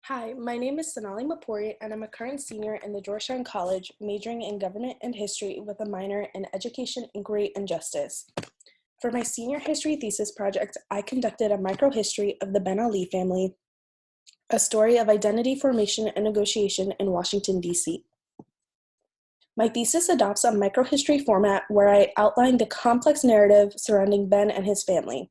Hi, my name is Sonali Mirpuri, and I'm a current senior in the Georgetown College, majoring in government and history with a minor in education, inquiry, and justice. For my senior history thesis project, I conducted a microhistory of the Ben Ali family, a story of identity formation and negotiation in Washington, D.C. My thesis adopts a microhistory format where I outline the complex narrative surrounding Ben and his family.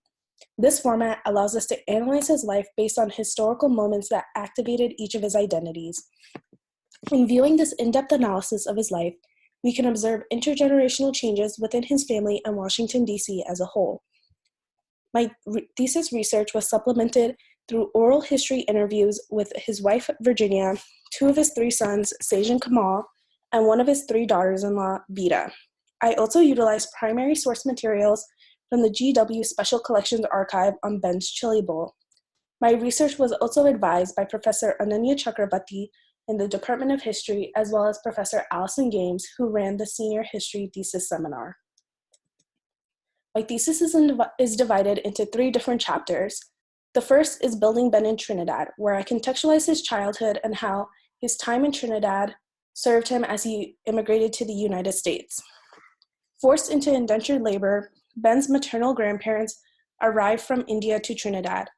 This format allows us to analyze his life based on historical moments that activated each of his identities. In viewing this in-depth analysis of his life, we can observe intergenerational changes within his family and Washington, D.C. as a whole. My thesis research was supplemented through oral history interviews with his wife, Virginia, two of his three sons, Sage and Kamal, and one of his three daughters-in-law, Vida. I also utilized primary source materials from the GW Special Collections Archive on Ben's Chili Bowl. My research was also advised by Professor Ananya Chakrabarti in the Department of History, as well as Professor Allison Games, who ran the senior history thesis seminar. My thesis is divided into three different chapters. The first is Building Ben in Trinidad, where I contextualize his childhood and how his time in Trinidad served him as he immigrated to the United States. Forced into indentured labor, Ben's maternal grandparents arrived from India to Trinidad.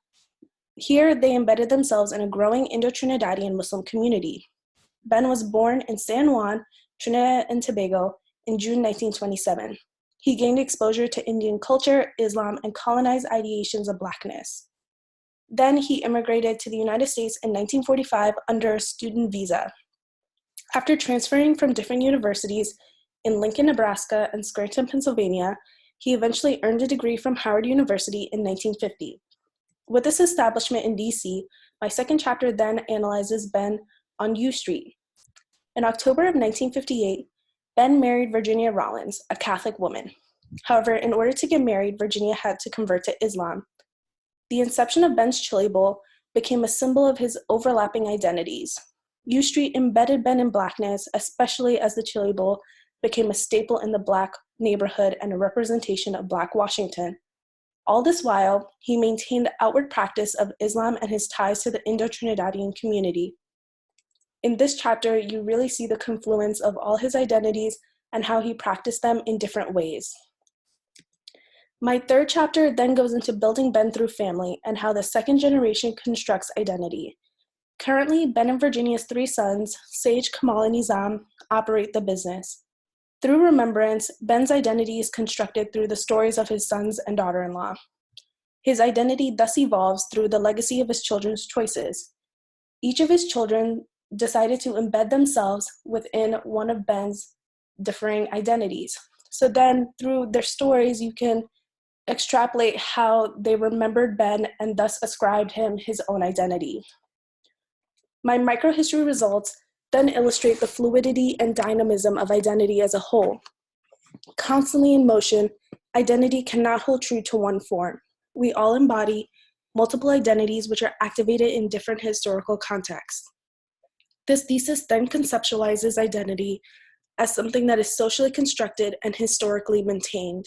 Here, they embedded themselves in a growing IndoTrinidadian Muslim community. Ben was born in San Juan, Trinidad and Tobago, in June 1927. He gained exposure to Indian culture, Islam, and colonized ideations of blackness. Then he immigrated to the United States in 1945 under a student visa. After transferring from different universities in Lincoln, Nebraska, and Scranton, Pennsylvania, he eventually earned a degree from Howard University in 1950. With this establishment in DC, my second chapter then analyzes Ben on U Street. In October of 1958, Ben married Virginia Rollins, a Catholic woman. However, in order to get married, Virginia had to convert to Islam. The inception of Ben's Chili Bowl became a symbol of his overlapping identities. U Street embedded Ben in blackness, especially as the Chili Bowl became a staple in the Black neighborhood and a representation of Black Washington. All this while, he maintained the outward practice of Islam and his ties to the IndoTrinidadian community. In this chapter, you really see the confluence of all his identities and how he practiced them in different ways. My third chapter then goes into building Ben through family and how the second generation constructs identity. Currently, Ben and Virginia's three sons, Sage, Kamal, and Nizam, operate the business. Through remembrance, Ben's identity is constructed through the stories of his sons and daughter-in-law. His identity thus evolves through the legacy of his children's choices. Each of his children decided to embed themselves within one of Ben's differing identities. So then, through their stories, you can extrapolate how they remembered Ben and thus ascribed him his own identity. My microhistory results then illustrate the fluidity and dynamism of identity as a whole. Constantly in motion, identity cannot hold true to one form. We all embody multiple identities which are activated in different historical contexts. This thesis then conceptualizes identity as something that is socially constructed and historically maintained.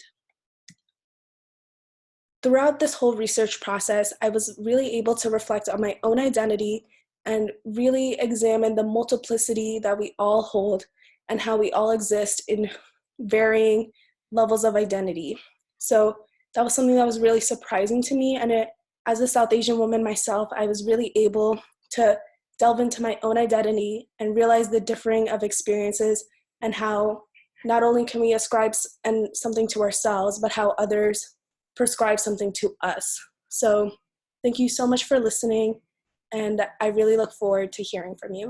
Throughout this whole research process, I was really able to reflect on my own identity and really examine the multiplicity that we all hold and how we all exist in varying levels of identity. So that was something that was really surprising to me. And as a South Asian woman myself, I was really able to delve into my own identity and realize the differing of experiences and how not only can we ascribe something to ourselves, but how others prescribe something to us. So thank you so much for listening. And I really look forward to hearing from you.